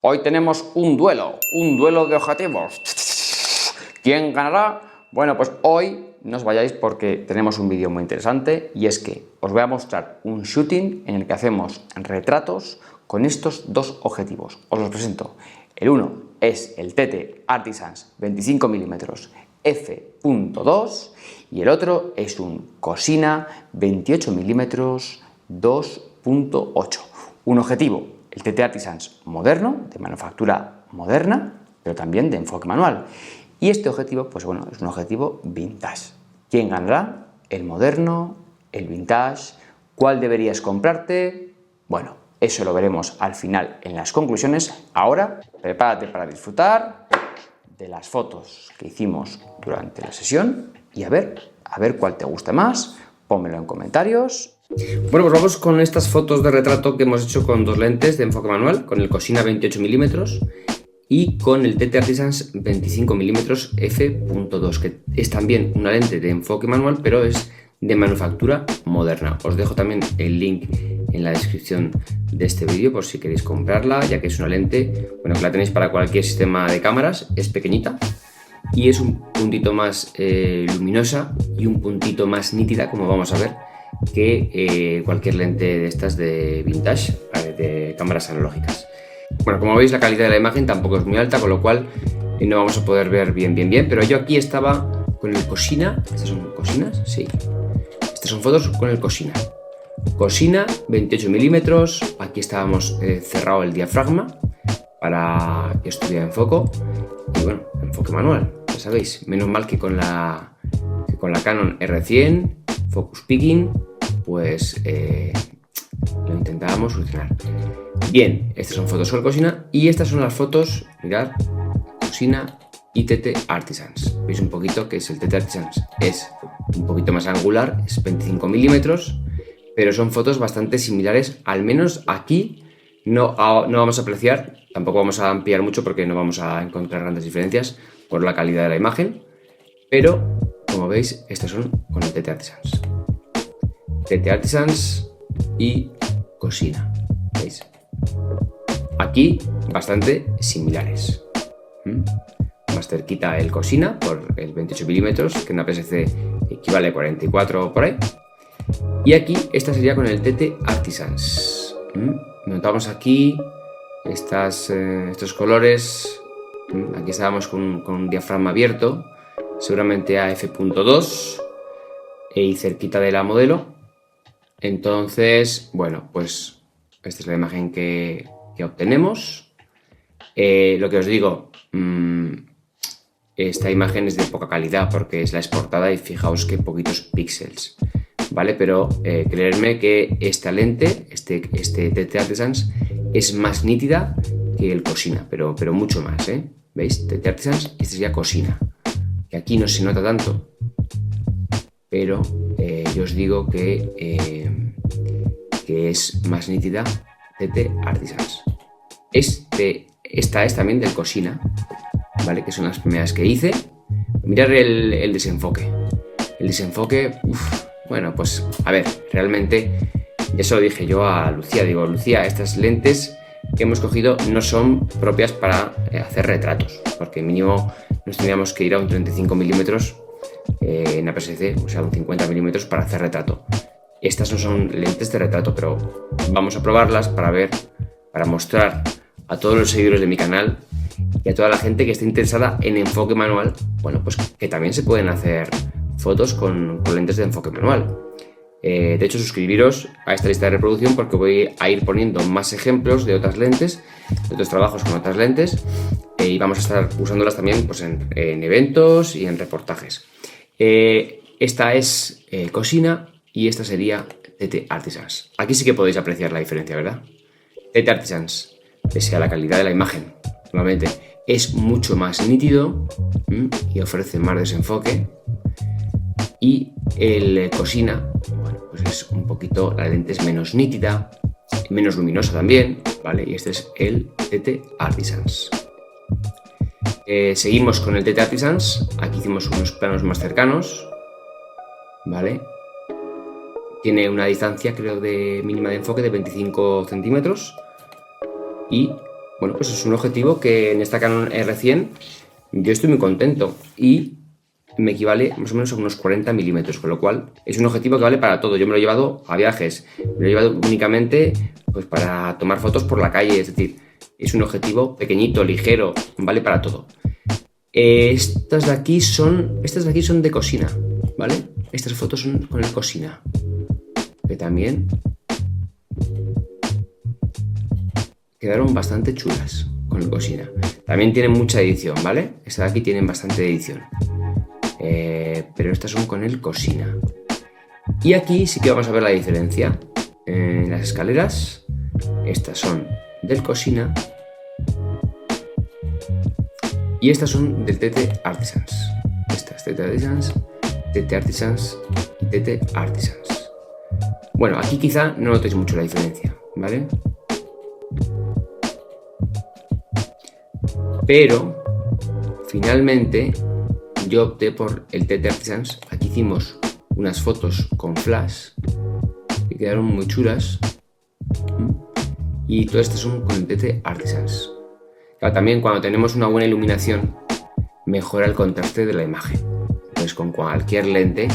Hoy tenemos un duelo de objetivos. ¿Quién ganará? Bueno, pues hoy no os vayáis porque tenemos un vídeo muy interesante y es que os voy a mostrar un shooting en el que hacemos retratos con estos dos objetivos. Os los presento. El uno es el TT Artisans 25mm f.2 y el otro es un Cosina 28mm 2.8. Un objetivo, el TT Artisans moderno, de manufactura moderna, pero también de enfoque manual. Y este objetivo, pues bueno, es un objetivo vintage. ¿Quién ganará? ¿El moderno? ¿El vintage? ¿Cuál deberías comprarte? Bueno, eso lo veremos al final en las conclusiones. Ahora, prepárate para disfrutar de las fotos que hicimos durante la sesión y a ver cuál te gusta más. Pónmelo en comentarios. Bueno, pues vamos con estas fotos de retrato que hemos hecho con dos lentes de enfoque manual, con el Cosina 28mm y con el TT Artisans 25mm f.2, que es también una lente de enfoque manual, pero es de manufactura moderna. Os dejo también el link en la descripción de este vídeo por si queréis comprarla, ya que es una lente, bueno, que la tenéis para cualquier sistema de cámaras, es pequeñita y es un puntito más luminosa y un puntito más nítida, como vamos a ver, que cualquier lente de estas de vintage, de cámaras analógicas. Bueno, como veis, la calidad de la imagen tampoco es muy alta, con lo cual no vamos a poder ver bien, pero yo aquí estaba con el Cosina. ¿Estas son Cosinas? Sí. Estas son fotos con el Cosina. Cosina 28mm, aquí estábamos cerrado el diafragma para que estuviera en foco y bueno, enfoque manual, ya sabéis, menos mal que con la Canon R100 Focus Picking, pues lo intentábamos solucionar. Bien, estas son fotos con Cosina y estas son las fotos, mirad, Cosina y TT Artisans. Veis un poquito que es el TT Artisans, es un poquito más angular, es 25mm, pero son fotos bastante similares, al menos aquí no vamos a apreciar, tampoco vamos a ampliar mucho porque no vamos a encontrar grandes diferencias por la calidad de la imagen, pero como veis, estas son con el TT Artisans. TT Artisans y Cosina, ¿veis? Aquí bastante similares. Más cerquita el Cosina por el 28mm, que en APS-C equivale a 44 por ahí. Y aquí esta sería con el TT Artisans. Notamos aquí estos colores. Aquí estábamos con un diafragma abierto, seguramente a f.2 y cerquita de la modelo. Entonces, bueno, pues esta es la imagen que obtenemos. Lo que os digo, esta imagen es de poca calidad porque es la exportada y fijaos que poquitos píxeles, ¿vale? Pero creedme que esta lente, este TT Artisans, es más nítida que el Cosina, pero mucho más, ¿eh? ¿Veis? TT Artisans, este sería Cosina, que aquí no se nota tanto, pero yo os digo que es más nítida TT Artisans. Esta es también del Cosina, ¿vale? Que son las primeras que hice. Mirad el desenfoque. El desenfoque, bueno, pues a ver, realmente ya se lo dije yo a Lucía. Digo, Lucía, estas lentes que hemos cogido no son propias para hacer retratos, porque mínimo nos tendríamos que ir a un 35mm en APS-C, o sea, un 50mm para hacer retrato. Estas no son lentes de retrato, pero vamos a probarlas para ver, para mostrar a todos los seguidores de mi canal y a toda la gente que esté interesada en enfoque manual, bueno, pues que también se pueden hacer fotos con lentes de enfoque manual. De hecho, suscribiros a esta lista de reproducción porque voy a ir poniendo más ejemplos de otras lentes, de otros trabajos con otras lentes, y vamos a estar usándolas también pues, en eventos y en reportajes. Esta es Cosina y esta sería TT Artisans. Aquí sí que podéis apreciar la diferencia, ¿verdad? TT Artisans, pese a la calidad de la imagen, nuevamente, es mucho más nítido y ofrece más desenfoque. Y el Cosina, bueno, pues es un poquito, la lente es menos nítida, menos luminosa también, ¿vale? Y este es el TT Artisans. Seguimos con el TT Artisans. Aquí hicimos unos planos más cercanos, ¿vale? Tiene una distancia, creo, de mínima de enfoque de 25 centímetros. Y Bueno, pues es un objetivo que en esta Canon R100 yo estoy muy contento y me equivale más o menos a unos 40 milímetros, con lo cual es un objetivo que vale para todo. Yo me lo he llevado a viajes, me lo he llevado únicamente pues para tomar fotos por la calle, es decir, es un objetivo pequeñito, ligero, vale para todo. Estas de aquí son de Cosina, ¿vale? Estas fotos son con el Cosina, que también quedaron bastante chulas con el Cosina. También tienen mucha edición, ¿vale? Estas de aquí tienen bastante edición. Pero estas son con el Cosina. Y aquí sí que vamos a ver la diferencia. En las escaleras, estas son del Cosina y estas son del TT Artisans. Estas TT Artisans, TT Artisans y TT Artisans. Bueno, aquí quizá no notéis mucho la diferencia, ¿vale? Pero finalmente yo opté por el TT Artisans. Aquí hicimos unas fotos con flash que quedaron muy chulas y todas estas son con el TT Artisans. Claro, también cuando tenemos una buena iluminación mejora el contraste de la imagen. Entonces con cualquier lente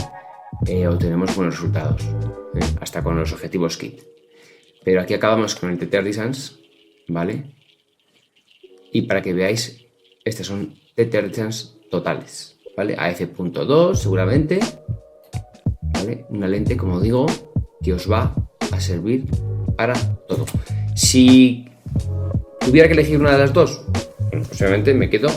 obtenemos buenos resultados, hasta con los objetivos kit. Pero aquí acabamos con el TT Artisans, ¿vale? Y para que veáis, estas son TT Artisans totales, ¿vale? A f.2 seguramente, ¿vale? Una lente, como digo, que os va a servir para todo. Si tuviera que elegir una de las dos, bueno, posiblemente me quedo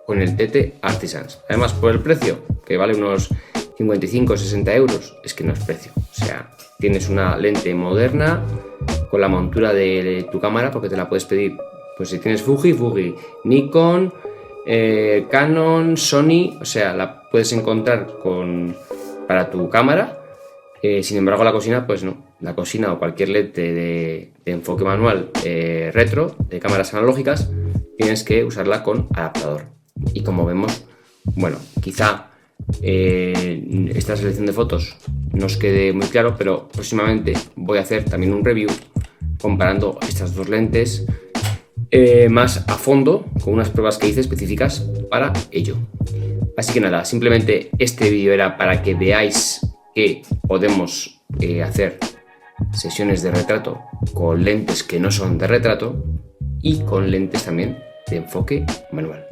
con el TT Artisans. Además, por el precio, que vale unos 55-60 euros, es que no es precio. O sea, tienes una lente moderna con la montura de tu cámara, porque te la puedes pedir, pues si tienes Fuji, Nikon, Canon, Sony, o sea, la puedes encontrar para tu cámara. Sin embargo, la Cosina, pues no. La Cosina o cualquier lente de enfoque manual retro, de cámaras analógicas, tienes que usarla con adaptador. Y como vemos, bueno, quizá esta selección de fotos no os quede muy claro, pero próximamente voy a hacer también un review comparando estas dos lentes más a fondo, con unas pruebas que hice específicas para ello. Así que nada, simplemente este vídeo era para que veáis que podemos hacer sesiones de retrato con lentes que no son de retrato y con lentes también de enfoque manual.